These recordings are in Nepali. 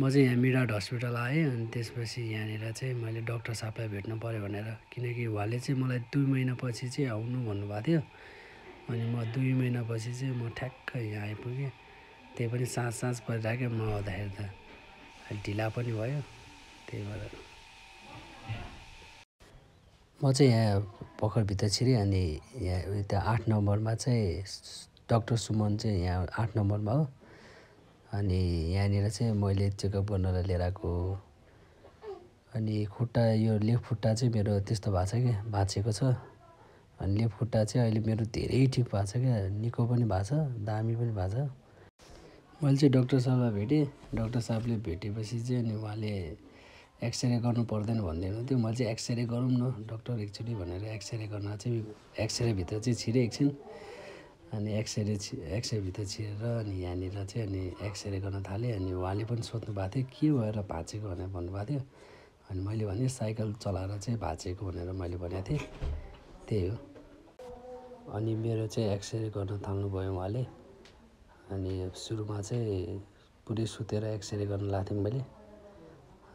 म चाहिँ यहाँ मिराट हस्पिटल आएँ अनि त्यसपछि यहाँनिर चाहिँ मैले डाक्टर साहबलाई भेट्नु पऱ्यो भनेर, किनकि उहाँले चाहिँ मलाई 2 महिनापछि चाहिँ आउनु भन्नुभएको थियो। अनि म 2 महिनापछि चाहिँ म ठ्याक्क यहाँ आइपुगेँ। त्यही पनि साँझ परिरहेको म आउँदाखेरि त ढिला पनि भयो, त्यही भएर म चाहिँ यहाँ पोखरभित्र छिरेँ। अनि यहाँ त्यो 8 नम्बरमा चाहिँ डाक्टर सुमन चाहिँ यहाँ 8 नम्बरमा हो। अनि यहाँनिर चाहिँ मैले चेकअप गर्नलाई लिएर आएको हो। अनि खुट्टा, यो लेफ्ट खुट्टा चाहिँ मेरो त्यस्तो भएको छ क्या, भाँचिएको छ। अनि लेफ्ट खुट्टा चाहिँ अहिले मेरो धेरै ठिक भएको छ क्या, निको पनि भएको छ, दामी पनि भएको छ। मैले चाहिँ डाक्टर साहबलाई भेटेँ। डाक्टर साहबले भेटेपछि चाहिँ अनि उहाँले एक्सरे गर्नु पर्दैन भन्दै हुनुहुन्थ्यो। मैले चाहिँ एक्सरे गरौँ न डाक्टर एकचोटि भनेर एक्सरे गर्न चाहिँ एक्सरेभित्र चाहिँ छिरेँ एकछिन। अनि एक्सरेभित्र छिरेर अनि यहाँनिर चाहिँ अनि एक्सरे गर्न थालेँ। अनि उहाँले पनि सोध्नु भएको थियो के भएर भाँचेको भनेर भन्नुभएको थियो। अनि मैले भने साइकल चलाएर चाहिँ भाँचेको भनेर मैले भनेको थिएँ, त्यही हो। अनि मेरो चाहिँ एक्सरे गर्न थाल्नुभयो उहाँले। अनि सुरुमा चाहिँ पुरै सुतेर एक्सरे गर्न लाग्थेँ मैले।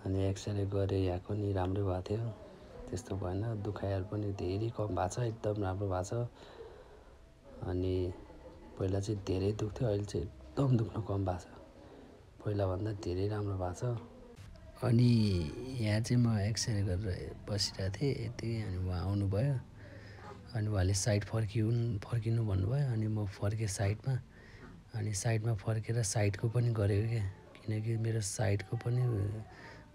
अनि एक्सरे गरेँ, यहाँको नि राम्रै भएको थियो, त्यस्तो भएन। दुखाइहरू पनि धेरै कम भएको छ, एकदम राम्रो भएको छ। अनि पहिला चाहिँ धेरै दुख्थ्यो, अहिले चाहिँ एकदम दुख्न कम भएको छ, पहिलाभन्दा धेरै राम्रो भएको छ। अनि यहाँ चाहिँ म एक्सरे गरेर बसिरहेको थिएँ यति। अनि उहाँ आउनुभयो। अनि उहाँले साइड फर्किनु भन्नुभयो। अनि म फर्केँ साइडमा। अनि साइडमा फर्केर साइडको पनि गरेको क्या, किनकि मेरो साइडको पनि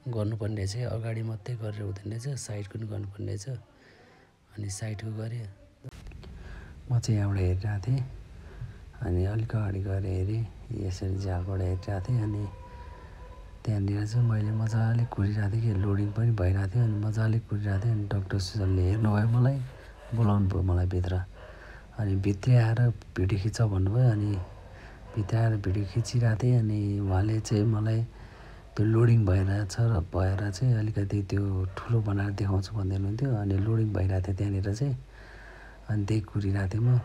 गर्नुपर्ने रहेछ, अगाडि मात्रै गरेर हुँदैन रहेछ, साइडको पनि गर्नुपर्ने रहेछ। अनि साइडको गरेँ। म चाहिँ यहाँबाट हेरिरहेको थिएँ। अनि अलिक अगाडि गएर हेरेँ, यसरी झालबाट हेरिरहेको थिएँ। अनि त्यहाँनिर चाहिँ मैले मजाले कुरिरहेको थिएँ कि लोडिङ पनि भइरहेको थियो। अनि मजाले कुरिरहेको थिएँ। अनि डाक्टर सुजनले हेर्नुभयो मलाई, बोलाउनु भयो मलाई भित्र। अनि भित्रै आएर भिडियो खिच भन्नुभयो। अनि भित्र आएर भिडियो खिचिरहेको थिएँ। अनि उहाँले चाहिँ मलाई त्यो लोडिङ भइरहेछ र भएर चाहिँ अलिकति त्यो ठुलो बनाएर देखाउँछु भन्दै हुनुहुन्थ्यो। अनि लोडिङ भइरहेको थियो त्यहाँनिर चाहिँ। अनि त्यही कुरिरहेको थिएँ म।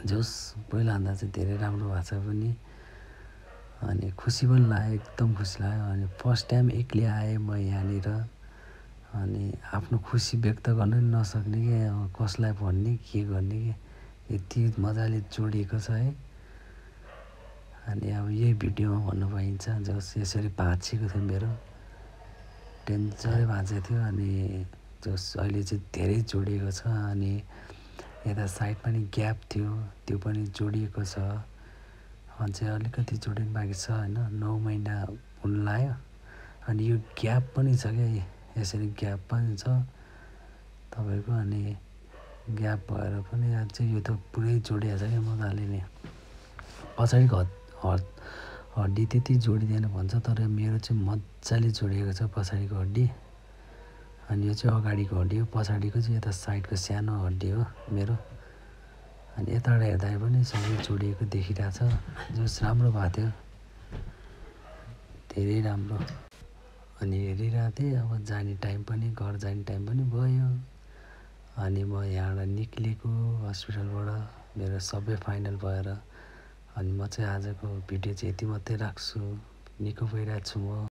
जोस् पहिलाभन्दा चाहिँ धेरै राम्रो भएको छ पनि। अनि खुसी पनि लाग्यो, एकदम खुसी लाग्यो। अनि फर्स्ट टाइम एक्लै आएँ म यहाँनिर। अनि आफ्नो खुसी व्यक्त गर्न पनि नसक्ने कि कसलाई भन्ने के गर्ने कि, यति मजाले जोडिएको छ है। अनि अब यही भिडियोमा भन्नु पाइन्छ, जस यसरी भाँचिएको थियो मेरो, डेन्जरै भाँचेको थियो। अनि जस अहिले चाहिँ धेरै जोडिएको छ। अनि यता साइडमा नि ग्याप थियो, त्यो पनि जोडिएको छ। अझै अलिकति जोडिनु बाँकी छ होइन, 9 महिना हुन लाग्यो। अनि यो ग्याप पनि छ क्या, यसरी ग्याप पनि छ तपाईँको। अनि ग्याप भएर पनि अझै यो त पुरै जोडिएको छ क्या मजाले नै। पछाडिको हड्डी त्यति जोडिँदैन भन्छ, तर मेरो चाहिँ मजाले जोडिएको छ पछाडिको हड्डी। अनि यो चाहिँ अगाडिको हड्डी हो, पछाडिको चाहिँ यता साइडको सानो हड्डी हो मेरो। अनि यताबाट हेर्दा पनि सबै जोडिएको देखिरहेको छ, जस राम्रो भएको थियो, धेरै राम्रो। अनि हेरिरहेको थिएँ। अब जाने टाइम पनि, घर जाने टाइम पनि भयो। अनि म यहाँबाट निक्लेको हस्पिटलबाट मेरो सबै फाइनल भएर। अनि म चाहिँ आजको भिडियो चाहिँ यति मात्रै राख्छु। निको भइरहेको छु म।